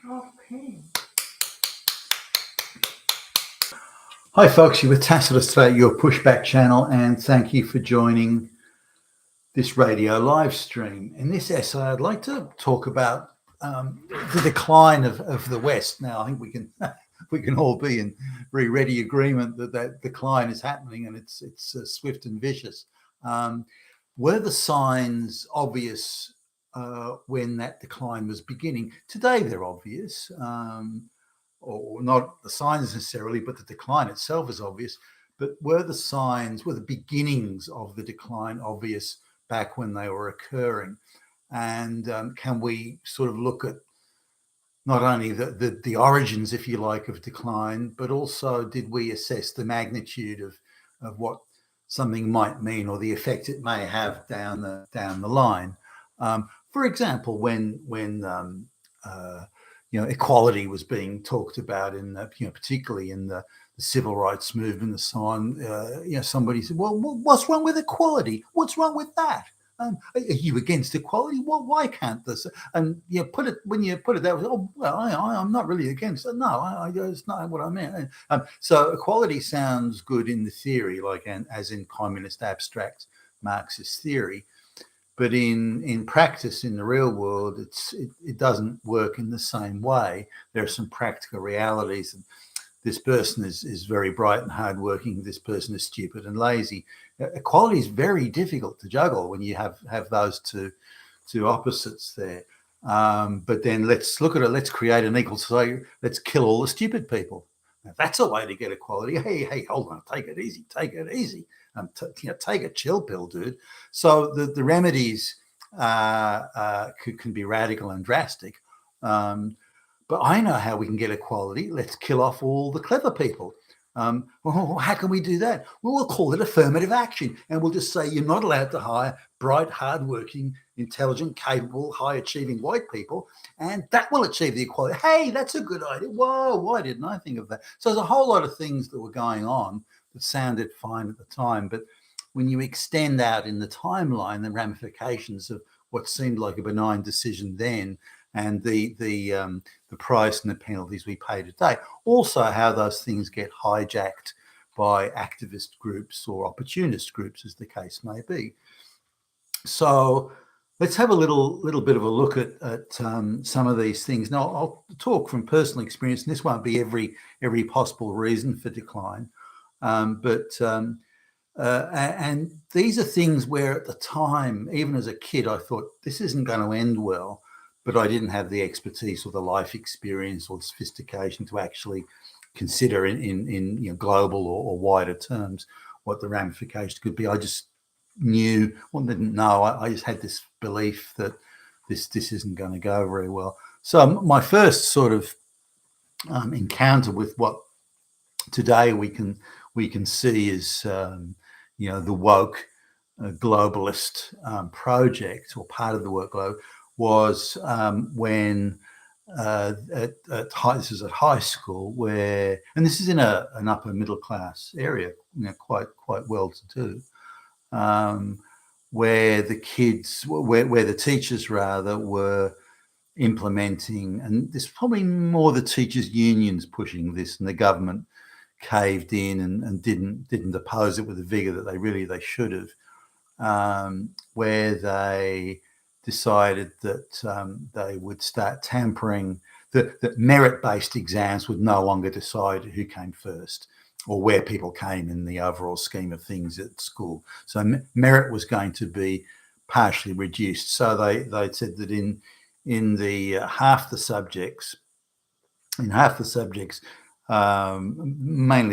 Okay. Hi folks, you're with Tacitus today, your pushback channel, and thank you for joining this radio live stream. In this essay, I'd like to talk about the decline of the West. Now, I think we can all be in very ready agreement that decline is happening, and it's swift and vicious. Were the signs obvious when that decline was beginning? Today, they're obvious. Or not the signs necessarily, but the decline itself is obvious. But were the beginnings of the decline obvious back when they were occurring? And can we sort of look at not only the origins, if you like, of decline, but also did we assess the magnitude of what something might mean or the effect it may have down the line? For example, when equality was being talked about in particularly in the civil rights movement and so on. Somebody said, "Well, what's wrong with equality? What's wrong with that? Are you against equality? Well, why can't this?" And when you put it that way, oh well, I'm not really against it. No, it's not what I meant. So equality sounds good in the theory, as in communist abstract Marxist theory. But in practice, in the real world, it doesn't work in the same way. There are some practical realities. And this person is very bright and hardworking. This person is stupid and lazy. Equality is very difficult to juggle when you have those two opposites there. But then let's look at it. Let's create an equal society. Let's kill all the stupid people. Now, that's a way to get equality. Hey, hold on. Take it easy. Take it easy. Take a chill pill, dude. So the remedies can be radical and drastic. But I know how we can get equality. Let's kill off all the clever people. Well, how can we do that? Well, we'll call it affirmative action. And we'll just say you're not allowed to hire bright, hardworking, intelligent, capable, high-achieving white people. And that will achieve the equality. Hey, that's a good idea. Whoa, why didn't I think of that? So there's a whole lot of things that were going on that sounded fine at the time. But when you extend out in the timeline, the ramifications of what seemed like a benign decision then and the price and the penalties we pay today. Also, how those things get hijacked by activist groups or opportunist groups, as the case may be. So let's have a little bit of a look at some of these things. Now, I'll talk from personal experience, and this won't be every possible reason for decline, and these are things where at the time, even as a kid, I thought this isn't going to end well. But I didn't have the expertise or the life experience or sophistication to actually consider in global or wider terms what the ramifications could be. I just didn't know. I just had this belief that this isn't going to go very well. So my first sort of encounter with what today we can see is the woke globalist project, or part of the woke globe, was when this is at high school, and this is in an upper middle class area, quite well to do, where the kids, where the teachers rather were implementing, and there's probably more the teachers' unions pushing this, and the government caved in and didn't oppose it with the vigor that they should have, where they decided that they would start tampering, that merit-based exams would no longer decide who came first or where people came in the overall scheme of things at school. So merit was going to be partially reduced. So they said that in the half the subjects, mainly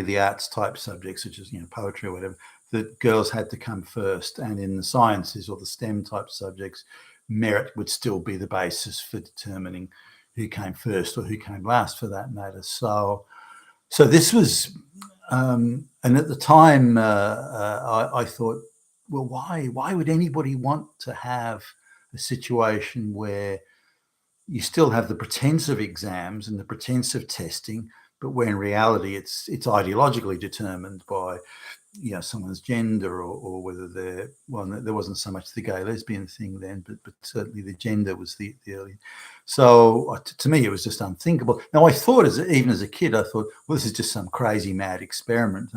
the arts type subjects, such as poetry or whatever, that girls had to come first, and in the sciences or the STEM type subjects, merit would still be the basis for determining who came first or who came last, for that matter. So this was, and at the time, I thought, well, why would anybody want to have a situation where you still have the pretense of exams and the pretense of testing, but where in reality it's ideologically determined by someone's gender, or whether there wasn't so much the gay lesbian thing then, but certainly the gender was the early. So to me, it was just unthinkable. Now I thought, even as a kid, I thought, well, this is just some crazy mad experiment,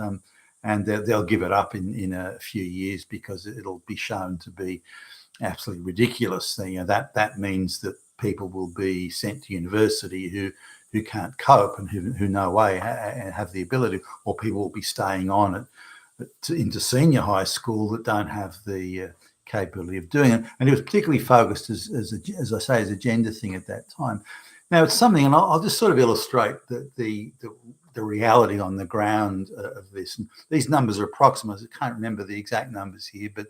and they'll give it up in a few years because it'll be shown to be absolutely ridiculous. That means that people will be sent to university who can't cope and who no way have the ability, or people will be staying on it into senior high school that don't have the capability of doing it. And it was particularly focused, as I say, as a gender thing at that time. Now it's something, and I'll just sort of illustrate the reality on the ground of this. And these numbers are approximate. I can't remember the exact numbers here, but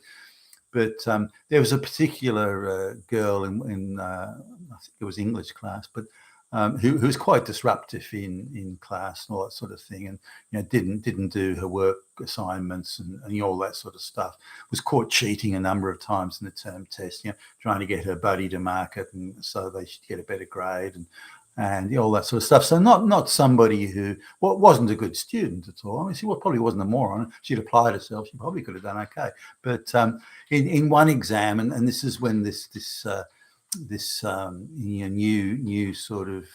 there was a particular girl in I think it was English class, but who was quite disruptive in class and all that sort of thing, and didn't do her work assignments and all that sort of stuff. Was caught cheating a number of times in the term test, trying to get her buddy to mark it, and so they should get a better grade and all that sort of stuff. So not somebody who wasn't a good student at all. I mean, she probably wasn't a moron. She'd applied herself. She probably could have done okay. But in one exam, and this is when this new sort of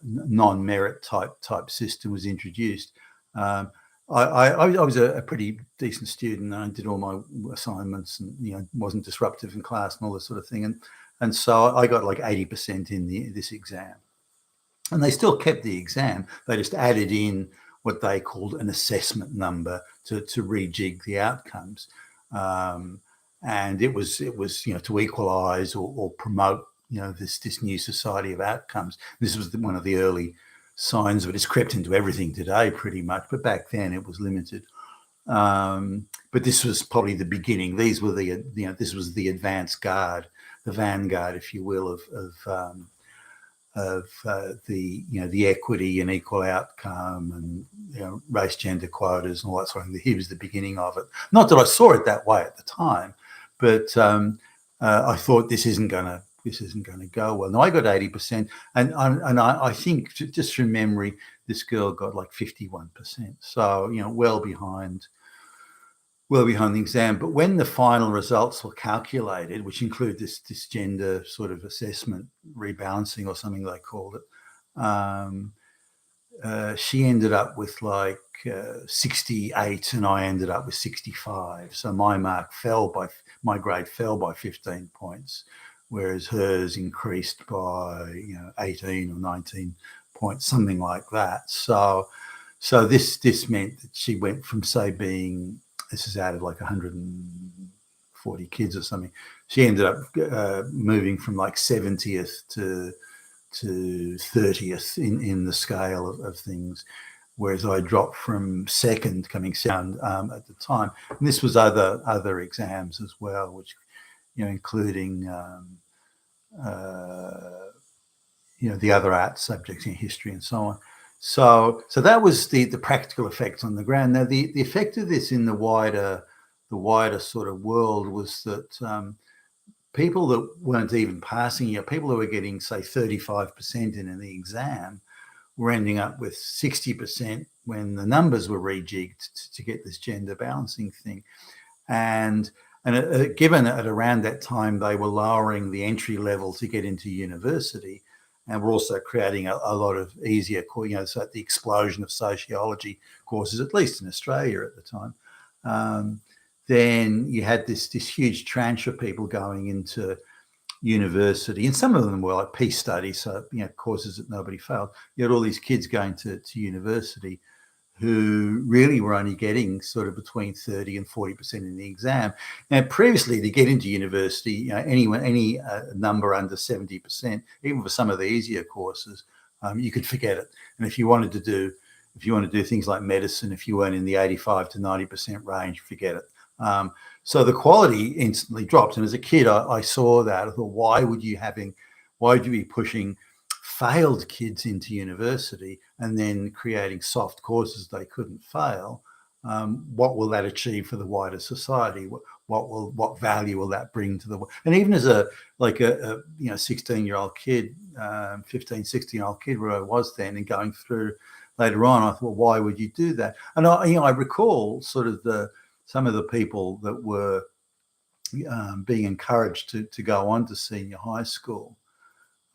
non-merit type system was introduced. I was a pretty decent student. And I did all my assignments, and wasn't disruptive in class and all this sort of thing. And so I got like 80% in this exam, and they still kept the exam. They just added in what they called an assessment number to rejig the outcomes. And it was to equalise or promote this new society of outcomes. This was one of the early signs of it. It's crept into everything today pretty much, but back then it was limited. But this was probably the beginning. These were this was the advance guard, the vanguard, if you will, of the equity and equal outcome and race gender quotas and all that sort of thing. He was the beginning of it. Not that I saw it that way at the time, but I thought this isn't going to go well. Now I got 80%, and I think, just from memory, this girl got like 51%. So well behind the exam. But when the final results were calculated, which include this gender sort of assessment rebalancing or something they called it, she ended up with like 68, and I ended up with 65. So my grade fell by 15 points, whereas hers increased by 18 or 19 points, something like that. So this meant that she went from, say, being, this is out of like 140 kids or something, she ended up moving from like 70th to 30th in the scale of things, whereas I dropped from second, coming second at the time. And this was other exams as well, which including the other art subjects in history and so on. So that was the practical effects on the ground. Now the effect of this in the wider sort of world was that people that weren't even passing, people who were getting, say, 35% in the exam, were ending up with 60% when the numbers were rejigged to get this gender balancing thing. And given at around that time, they were lowering the entry level to get into university, and we're also creating a lot of easier, so the explosion of sociology courses, at least in Australia at the time. Then you had this huge tranche of people going into university, and some of them were like peace studies, so courses that nobody failed. You had all these kids going to university who really were only getting sort of between 30 and 40% in the exam. Now, previously, to get into university, any number under 70%, even for some of the easier courses, you could forget it. And if you wanted to do things like medicine, if you weren't in the 85 to 90% range, forget it. So the quality instantly dropped. And as a kid, I saw that. I thought, why would you be pushing failed kids into university and then creating soft courses they couldn't fail? What will that achieve for the wider society? what value will that bring to the world? And even as a 16-year-old kid, 15, 16-year-old kid where I was then, and going through later on, I thought, well, why would you do that? And I recall sort of some of the people that were being encouraged to go on to senior high school.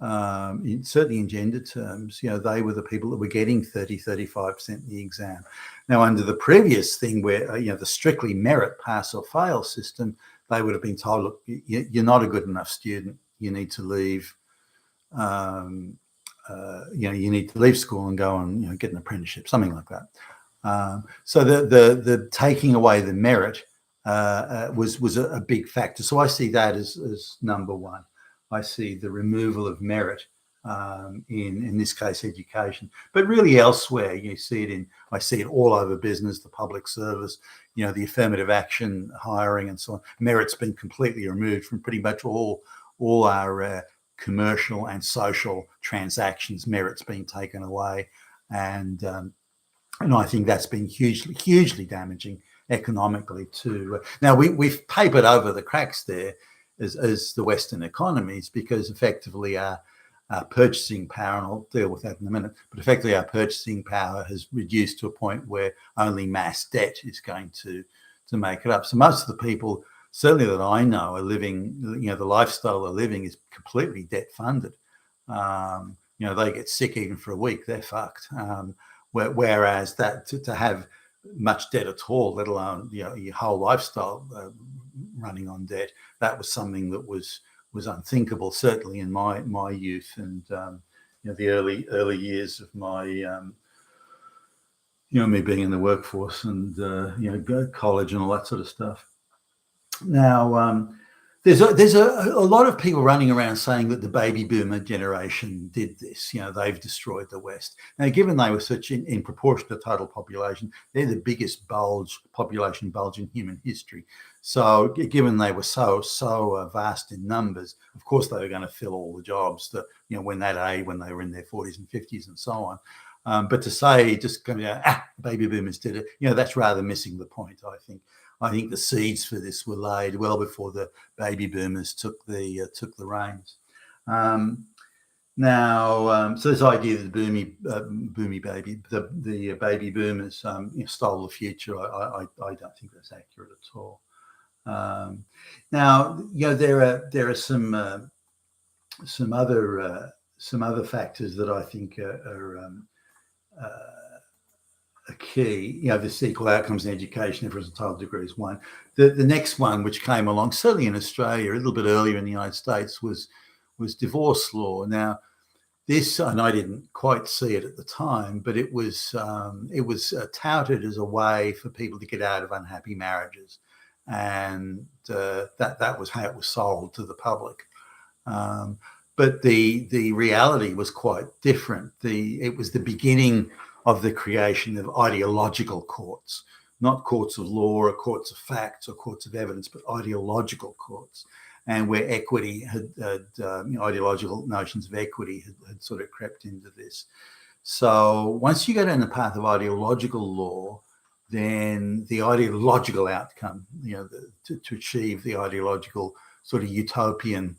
Certainly in gender terms, they were the people that were getting 35% in the exam. Now, under the previous thing where, the strictly merit pass or fail system, they would have been told, look, you're not a good enough student. You need to leave, you need to leave school and go and, get an apprenticeship, something like that. So the taking away the merit was a big factor. So I see that as number one. I see the removal of merit in this case, education, but really elsewhere. I see it all over business, the public service, the affirmative action, hiring, and so on. Merit's been completely removed from pretty much all our commercial and social transactions. Merit's been taken away, and I think that's been hugely damaging economically too. Now we've papered over the cracks there as the Western economies, because effectively our purchasing power, and I'll deal with that in a minute, but effectively our purchasing power has reduced to a point where only mass debt is going to make it up. So most of the people, certainly that I know, are living, the lifestyle they're living is completely debt funded. They get sick even for a week, they're fucked. Whereas that to have much debt at all, let alone your whole lifestyle running on debt, that was something that was unthinkable, certainly in my youth and the early years of my me being in the workforce and college and all that sort of stuff. Now there's a lot of people running around saying that the baby boomer generation did this. They've destroyed the West. Now, given they were such in proportion to total population, they're the biggest population bulge in human history. So given they were so vast in numbers, of course they were going to fill all the jobs that, when they were in their 40s and 50s and so on. But to say just going to baby boomers did it, that's rather missing the point, I think. I think the seeds for this were laid well before the baby boomers took the reins. So this idea that the baby boomers stole the future, I don't think that's accurate at all. Now, there are some other factors that I think are a key. This equal outcomes in education, everyone's entitled to degree is one. The next one, which came along, certainly in Australia, a little bit earlier in the United States, was divorce law. Now, this, and I didn't quite see it at the time, but it was touted as a way for people to get out of unhappy marriages, and that was how it was sold to the public. But the reality was quite different. It was the beginning of the creation of ideological courts, not courts of law or courts of facts or courts of evidence, but ideological courts, and where equity had ideological notions of equity had sort of crept into this. So once you go down the path of ideological law, then the ideological outcome, to achieve the ideological sort of utopian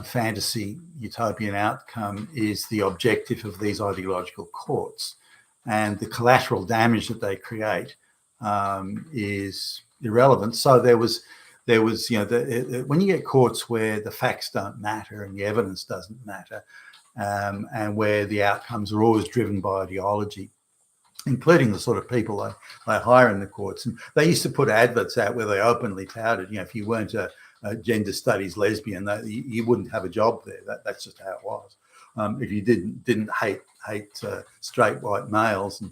fantasy utopian outcome is the objective of these ideological courts. And the collateral damage that they create is irrelevant. So there was when you get courts where the facts don't matter and the evidence doesn't matter, and where the outcomes are always driven by ideology, including the sort of people they hire in the courts. And they used to put adverts out where they openly touted, if you weren't a gender studies lesbian, you wouldn't have a job there. That's just how it was. If you didn't hate straight white males and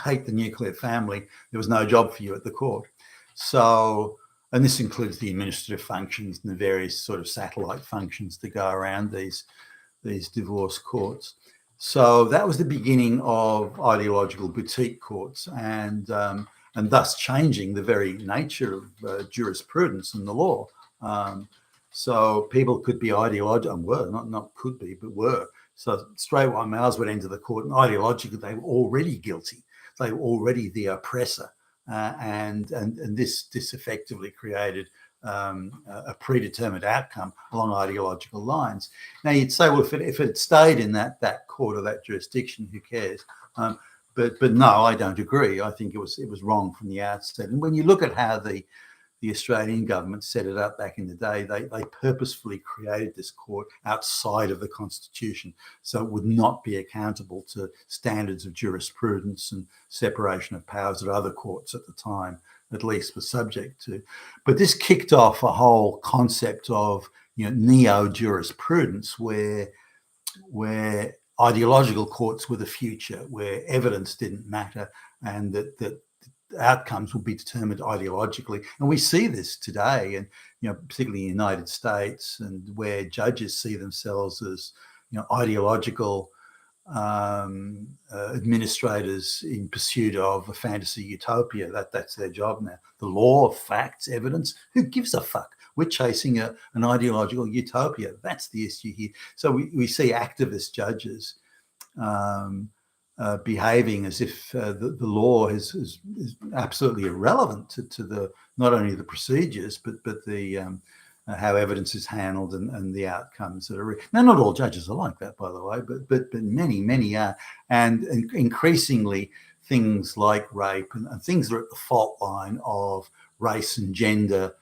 hate the nuclear family, there was no job for you at the court. So, and this includes the administrative functions and the various sort of satellite functions that go around these divorce courts. So that was the beginning of ideological boutique courts, and thus changing the very nature of jurisprudence and the law. So people could be ideological, and were, not could be, but were. So straight white males would enter the court, and ideologically they were already guilty. They were already the oppressor. and this effectively created a predetermined outcome along ideological lines. Now you'd say, well, if it had stayed in that court or that jurisdiction, who cares? But no, I don't agree. I think it was wrong from the outset. And when you look at how the Australian government set it up back in the day, they purposefully created this court outside of the Constitution, so it would not be accountable to standards of jurisprudence and separation of powers that other courts at the time at least were subject to. But this kicked off a whole concept of neo-jurisprudence where ideological courts were the future, where evidence didn't matter, and that outcomes will be determined ideologically. And we see this today, and particularly in the United States, and where judges see themselves as ideological administrators in pursuit of a fantasy utopia. That's their job now. The law, facts, evidence. Who gives a fuck? We're chasing an ideological utopia. That's the issue here. So we see activist judges behaving as if the law is absolutely irrelevant to the not only the procedures but the how evidence is handled and the outcomes that are. Now, not all judges are like that, by the way, but many are, and increasingly things like rape and things that are at the fault line of race and gender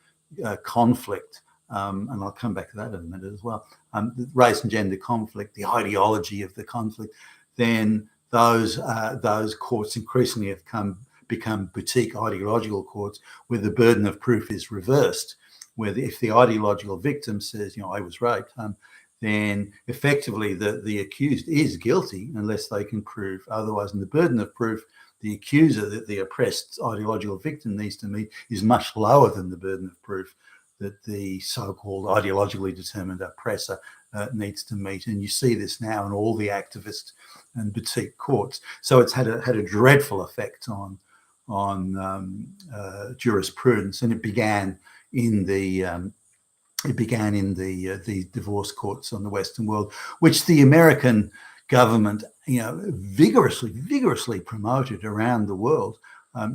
conflict. And I'll come back to that in a minute as well. The race and gender conflict, the ideology of the conflict, then those courts increasingly have become boutique ideological courts where the burden of proof is reversed, where if the ideological victim says, I was raped, then effectively the accused is guilty unless they can prove otherwise. And the burden of proof the accuser, that the oppressed ideological victim needs to meet, is much lower than the burden of proof that the so-called ideologically determined oppressor needs to meet. And you see this now in all the activist and boutique courts. So it's had a dreadful effect on jurisprudence, and it began in the divorce courts on the Western world, which the American government, vigorously promoted around the world,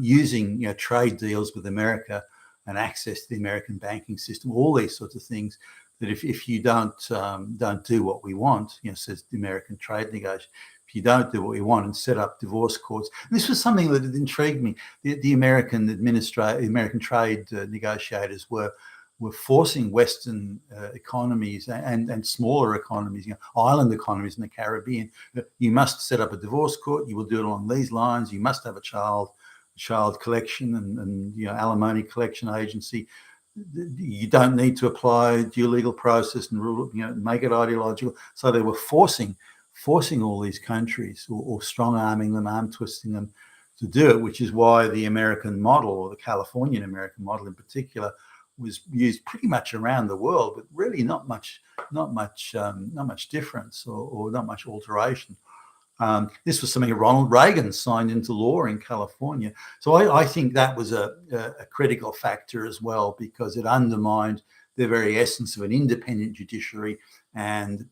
using trade deals with America and access to the American banking system, all these sorts of things. That if you don't do what we want, says the American trade negotiator, if you don't do what we want and set up divorce courts, and this was something that intrigued me. The American trade negotiators were forcing Western economies and smaller economies, island economies in the Caribbean. You must set up a divorce court. You will do it along these lines. You must have a child collection and alimony collection agency. You don't need to apply due legal process and rule, make it ideological. So they were forcing all these countries, or strong arming them, arm twisting them to do it, which is why the American model, or the Californian American model in particular, was used pretty much around the world, but really not much difference or not much alteration. This was something Ronald Reagan signed into law in California. So I think that was a critical factor as well, because it undermined the very essence of an independent judiciary and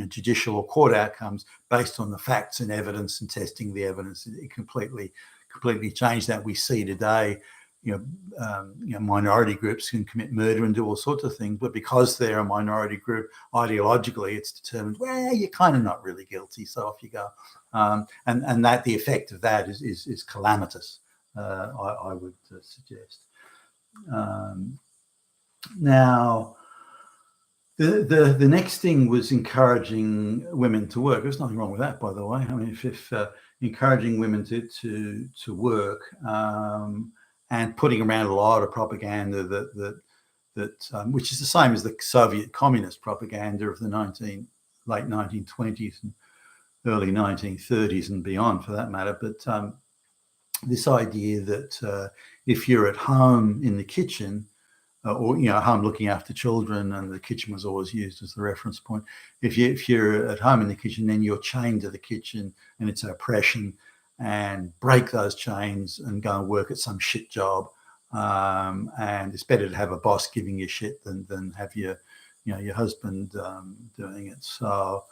judicial or court outcomes based on the facts and evidence and testing the evidence. It completely changed that. We see today, minority groups can commit murder and do all sorts of things, but because they're a minority group, ideologically, it's determined, well, you're kind of not really guilty, so off you go. And that the effect of that is calamitous, I would suggest. Now, the next thing was encouraging women to work. There's nothing wrong with that, by the way. I mean, if encouraging women to work, and putting around a lot of propaganda that which is the same as the Soviet communist propaganda of the late 1920s and early 1930s and beyond, for that matter. But this idea that if you're at home in the kitchen, or home looking after children, and the kitchen was always used as the reference point. If you're at home in the kitchen, then you're chained to the kitchen, and it's an oppression. And break those chains and go and work at some shit job. And it's better to have a boss giving you shit than have your husband doing it. So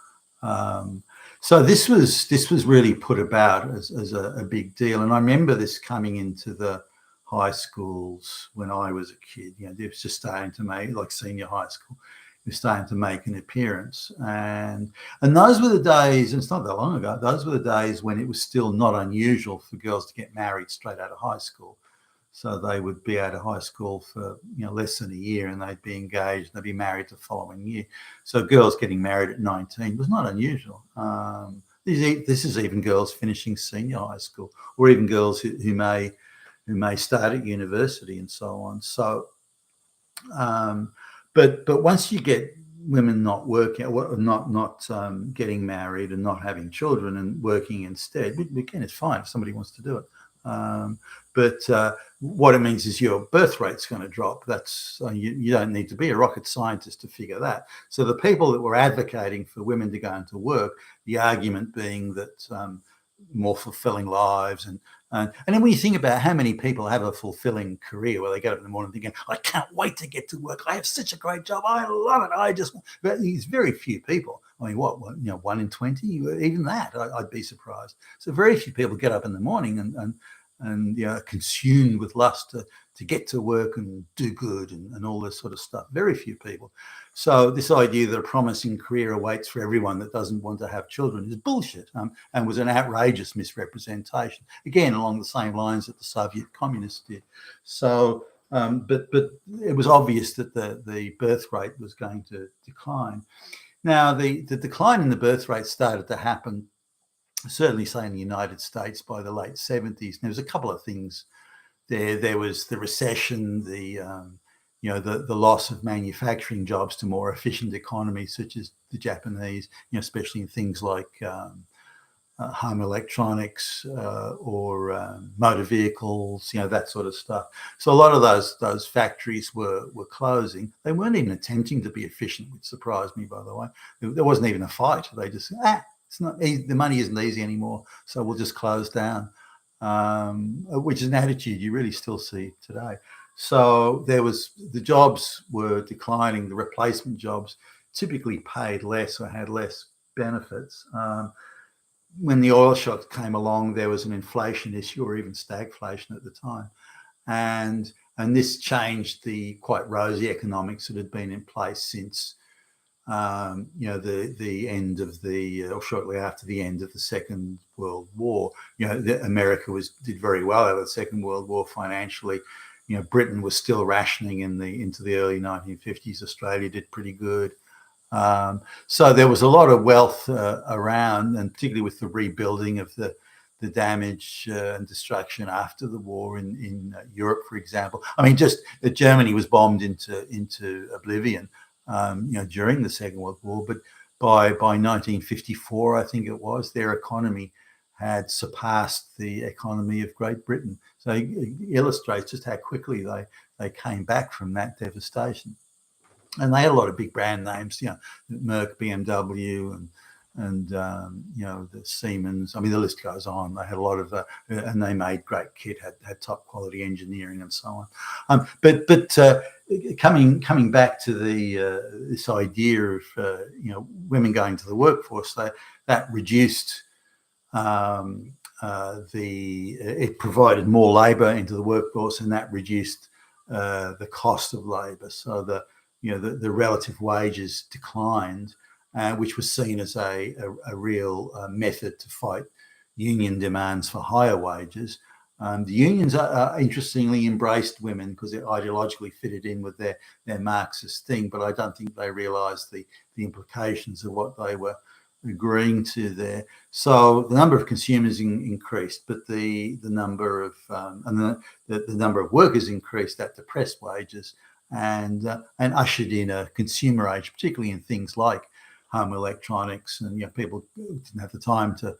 So this was really put about as a big deal, and I remember this coming into the high schools when I was a kid. It was just starting to make, like senior high school, it was starting to make an appearance, and those were the days. And it's not that long ago. Those were the days when it was still not unusual for girls to get married straight out of high school. So they would be out of high school for less than a year, and they'd be engaged. They'd be married the following year. So girls getting married at 19 was not unusual. This is even girls finishing senior high school, or even girls who may start at university and so on. So, but once you get women not working, not getting married and not having children and working instead, again, it's fine if somebody wants to do it. But what it means is your birth rate's going to drop. That's you don't need to be a rocket scientist to figure that. So the people that were advocating for women to go into work, the argument being that more fulfilling lives, and then when you think about how many people have a fulfilling career where they get up in the morning thinking, I can't wait to get to work. I have such a great job. I love it. But there's very few people. I mean, 1 in 20, even that, I'd be surprised. So very few people get up in the morning and consumed with lust to get to work and do good and all this sort of stuff. Very few people. So this idea that a promising career awaits for everyone that doesn't want to have children is bullshit, and was an outrageous misrepresentation. Again, along the same lines that the Soviet communists did. So, but it was obvious that the birth rate was going to decline. Now, the decline in the birth rate started to happen, certainly, say, in the United States by the late 70s. And there was a couple of things there. There was the recession, the loss of manufacturing jobs to more efficient economies, such as the Japanese, especially in things like home electronics or motor vehicles, that sort of stuff. So a lot of those factories were closing. They weren't even attempting to be efficient, which surprised me, by the way. There wasn't even a fight. They just it's not easy. The money isn't easy anymore, so we'll just close down, which is an attitude you really still see today. So the jobs were declining. The replacement jobs typically paid less or had less benefits. When the oil shock came along, there was an inflation issue, or even stagflation at the time, and this changed the quite rosy economics that had been in place since the end of or shortly after the end of the Second World War. America did very well out of the Second World War financially. Britain was still rationing into the early 1950s. Australia did pretty good. So there was a lot of wealth around, and particularly with the rebuilding of the damage and destruction after the war in Europe, for example. I mean, just that Germany was bombed into oblivion, during the Second World War, but by 1954, I think it was, their economy had surpassed the economy of Great Britain. So it illustrates just how quickly they came back from that devastation. And they had a lot of big brand names, Merck, BMW, and the Siemens. I mean, the list goes on. They had a lot of, and they made great kit, had top quality engineering and so on. But coming back to this idea of women going to the workforce, that reduced it provided more labour into the workforce, and that reduced the cost of labour. So the relative wages declined, which was seen as a real method to fight union demands for higher wages. The unions interestingly embraced women because it ideologically fitted in with their Marxist thing, but I don't think they realised the implications of what they were agreeing to there. So the number of consumers increased, but the number of the number of workers increased. That depressed wages and ushered in a consumer age, particularly in things like home electronics. And people didn't have the time to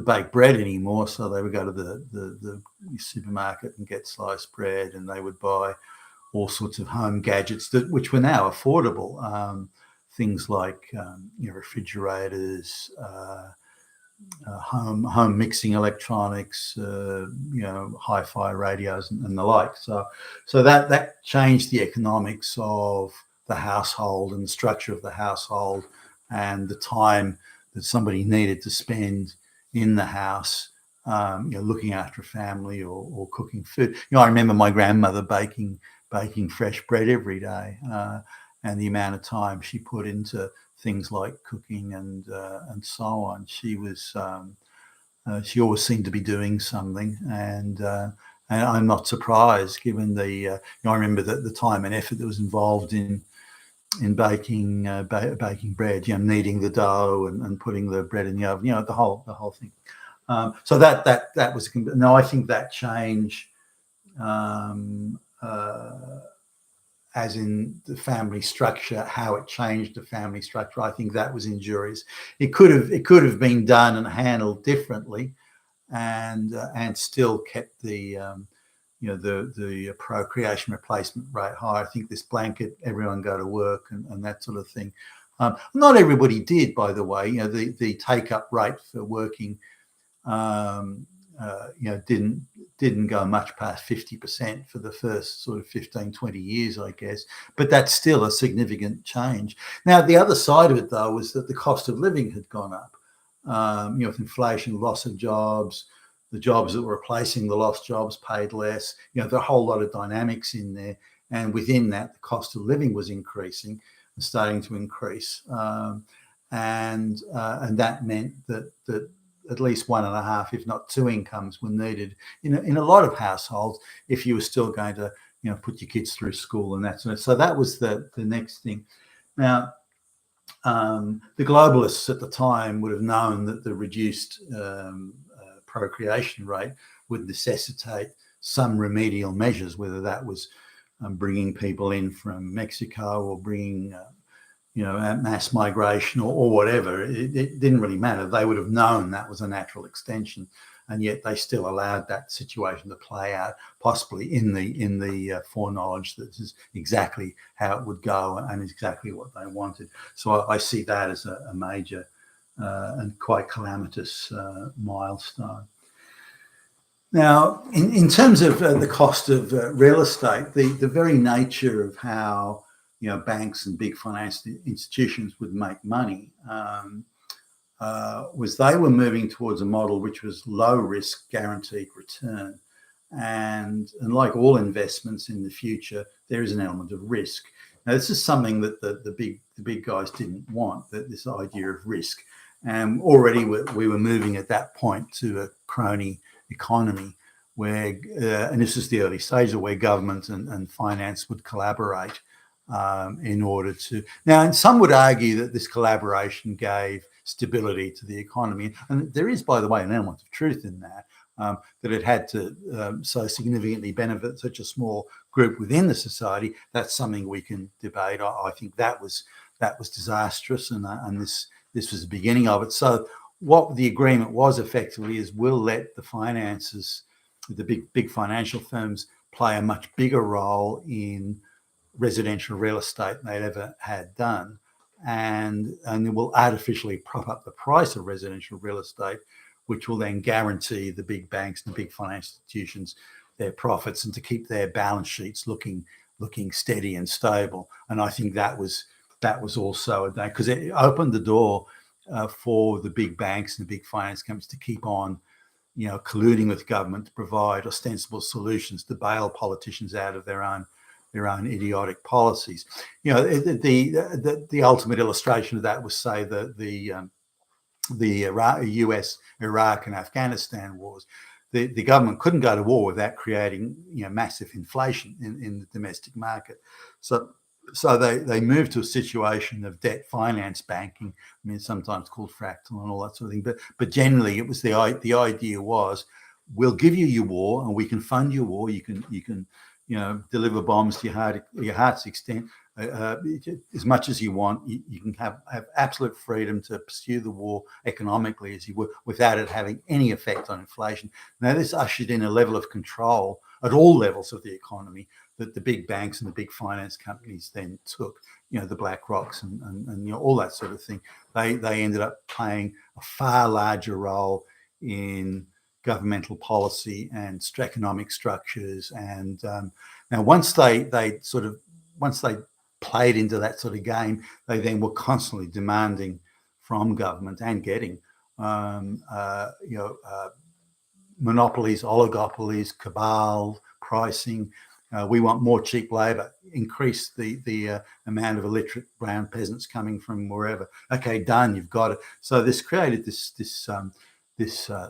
bake bread anymore, so they would go to the supermarket and get sliced bread, and they would buy all sorts of home gadgets which were now affordable. Things like refrigerators, home mixing electronics, hi-fi radios and the like. So that changed the economics of the household and the structure of the household, and the time that somebody needed to spend in the house, looking after a family or cooking food. I remember my grandmother baking fresh bread every day, and the amount of time she put into things like cooking and so on. She always seemed to be doing something, and I'm not surprised given the. I remember the time and effort that was involved in baking baking bread. Kneading the dough and putting the bread in the oven. The whole thing. So that was no. I think that change, as in the family structure, how it changed the family structure, I think that was injurious. It could have been done and handled differently, and still kept the the procreation replacement rate high. I think this blanket everyone go to work and that sort of thing. Not everybody did, by the way. The take up rate for working didn't go much past 50% for the first sort of 15, 20 years, I guess. But that's still a significant change. Now, the other side of it, though, was that the cost of living had gone up. With inflation, loss of jobs, the jobs that were replacing the lost jobs paid less. There are a whole lot of dynamics in there. And within that, the cost of living was increasing and starting to increase. And that meant that at least 1.5, if not 2 incomes were needed in a lot of households if you were still going to, put your kids through school and that sort of. So that was the next thing. Now, the globalists at the time would have known that the reduced procreation rate would necessitate some remedial measures, whether that was bringing people in from Mexico or bringing mass migration or whatever. It didn't really matter. They would have known that was a natural extension, and yet they still allowed that situation to play out, possibly in the foreknowledge that this is exactly how it would go and exactly what they wanted. So I see that as a major and quite calamitous milestone. Now, in terms of the cost of real estate, the very nature of how banks and big financial institutions would make money was they were moving towards a model which was low risk, guaranteed return. And like all investments in the future, there is an element of risk. Now, this is something that the big guys didn't want, this idea of risk. And already we were moving at that point to a crony economy where, and this is the early stages where government and finance would collaborate in order to. Now, and some would argue that this collaboration gave stability to the economy. And there is, by the way, an element of truth in that, that it had to so significantly benefit such a small group within the society. That's something we can debate. I think that was disastrous, and this was the beginning of it. So what the agreement was effectively is we'll let the finances, the big financial firms, play a much bigger role in residential real estate than they'd ever had done, and it will artificially prop up the price of residential real estate, which will then guarantee the big banks and the big financial institutions their profits and to keep their balance sheets looking steady and stable. And I think that was also because it opened the door for the big banks and the big finance companies to keep on, colluding with government to provide ostensible solutions to bail politicians out of their own idiotic policies. The ultimate illustration of that was, say, the US, Iraq, and Afghanistan wars. The government couldn't go to war without creating massive inflation in the domestic market. So they moved to a situation of debt finance banking. I mean, sometimes called fractal and all that sort of thing. But generally, it was the idea was, we'll give you your war and we can fund your war. You can deliver bombs to your heart's extent as much as you want. You can have absolute freedom to pursue the war economically as you would without it having any effect on inflation. Now, this ushered in a level of control at all levels of the economy that the big banks and the big finance companies then took, the Black Rocks and all that sort of thing. They ended up playing a far larger role in governmental policy and economic structures. And now once they played into that sort of game, they then were constantly demanding from government and getting, monopolies, oligopolies, cabal, pricing. We want more cheap labour. Increase the amount of illiterate brown peasants coming from wherever. Okay, done. You've got it. So this created this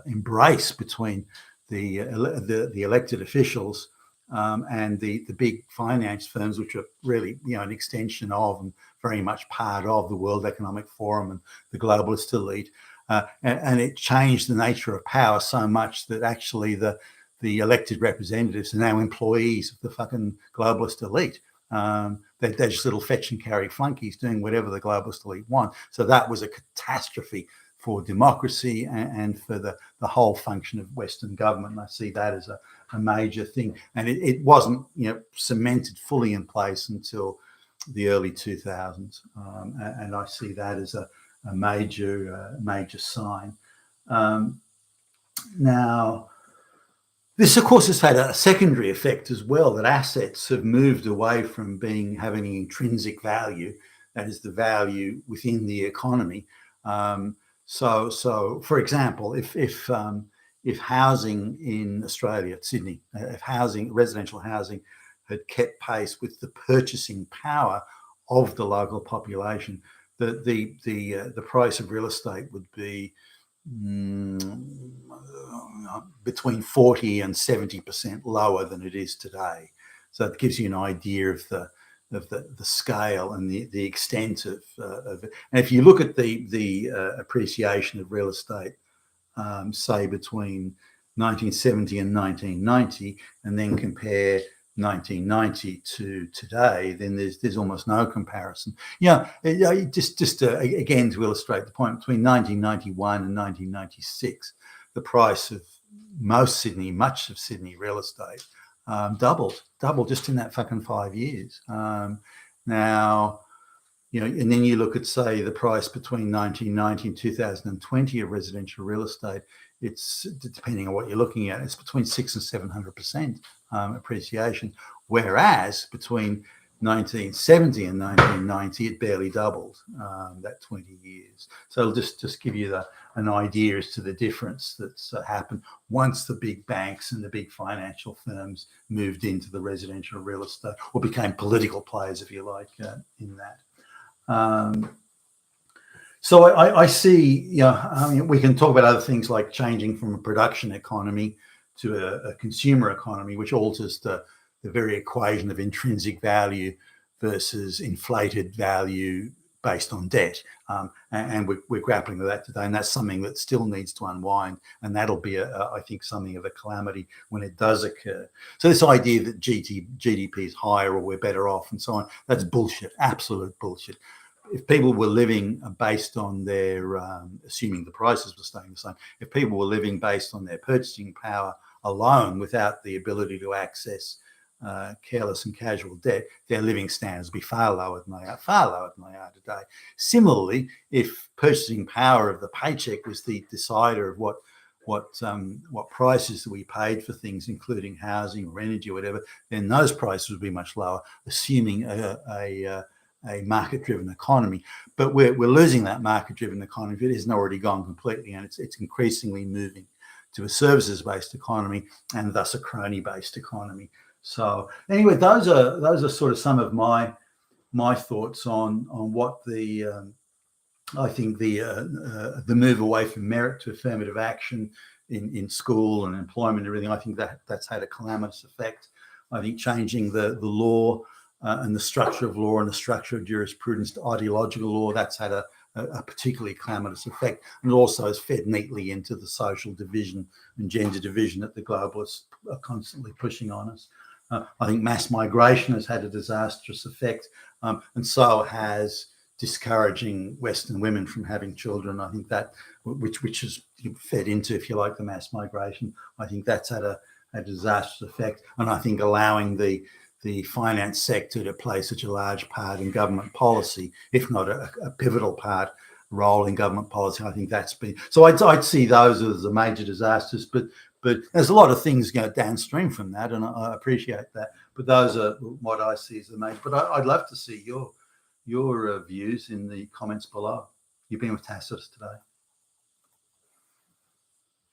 embrace between the elected officials and the big finance firms, which are really an extension of and very much part of the World Economic Forum and the globalist elite. And it changed the nature of power so much that actually the elected representatives are now employees of the fucking globalist elite. They're just little fetch and carry flunkies doing whatever the globalist elite want. So that was a catastrophe for democracy and for the whole function of Western government. And I see that as a major thing. And it wasn't cemented fully in place until the early 2000s. And I see that as a major sign. Now, this, of course, has had a secondary effect as well, that assets have moved away from having intrinsic value, that is the value within the economy. So, for example, if housing in Australia, Sydney, if residential housing had kept pace with the purchasing power of the local population, the price of real estate would be between 40 and 70% lower than it is today. So it gives you an idea of the scale and the extent of it. And if you look at the appreciation of real estate, say between 1970 and 1990, and then compare 1990 to today, then there's almost no comparison. Just again to illustrate the point, between 1991 and 1996, the price of much of Sydney real estate doubled just in that fucking 5 years. Now, and then you look at, say, the price between 1990 and 2020 of residential real estate. It's, depending on what you're looking at, it's between 600 and 700% appreciation, whereas between 1970 and 1990 it barely doubled, that 20 years. So it'll just give you an idea as to the difference that's happened once the big banks and the big financial firms moved into the residential real estate, or became political players, if you like, in that. So I see, we can talk about other things like changing from a production economy to a consumer economy, which alters the very equation of intrinsic value versus inflated value based on debt. And we're grappling with that today. And that's something that still needs to unwind. And that'll be, I think, something of a calamity when it does occur. So this idea that GDP is higher or we're better off and so on, that's bullshit, absolute bullshit. If people were living based on their, assuming the prices were staying the same, if people were living based on their purchasing power alone without the ability to access careless and casual debt, their living standards would be far lower than they are today. Similarly, if purchasing power of the paycheck was the decider of what prices that we paid for things, including housing or energy or whatever, then those prices would be much lower, assuming a market-driven economy. But we're losing that market-driven economy. It hasn't already gone completely, and it's increasingly moving to a services-based economy and thus a crony-based economy. So anyway, those are sort of some of my thoughts on what I think the move away from merit to affirmative action in school and employment and everything. I think that's had a calamitous effect. I think changing the law and the structure of law and the structure of jurisprudence to ideological law, that's had a particularly calamitous effect, and it also has fed neatly into the social division and gender division that the globalists are constantly pushing on us. I think mass migration has had a disastrous effect, and so has discouraging Western women from having children. I think that, which has fed into, if you like, the mass migration, I think that's had a disastrous effect. And I think allowing the finance sector to play such a large part in government policy, if not a pivotal role in government policy, I think that's been. So I'd see those as the major disasters, but there's a lot of things downstream from that, and I appreciate that. But those are what I see as the major. But I'd love to see your views in the comments below. you've been with Tacitus today.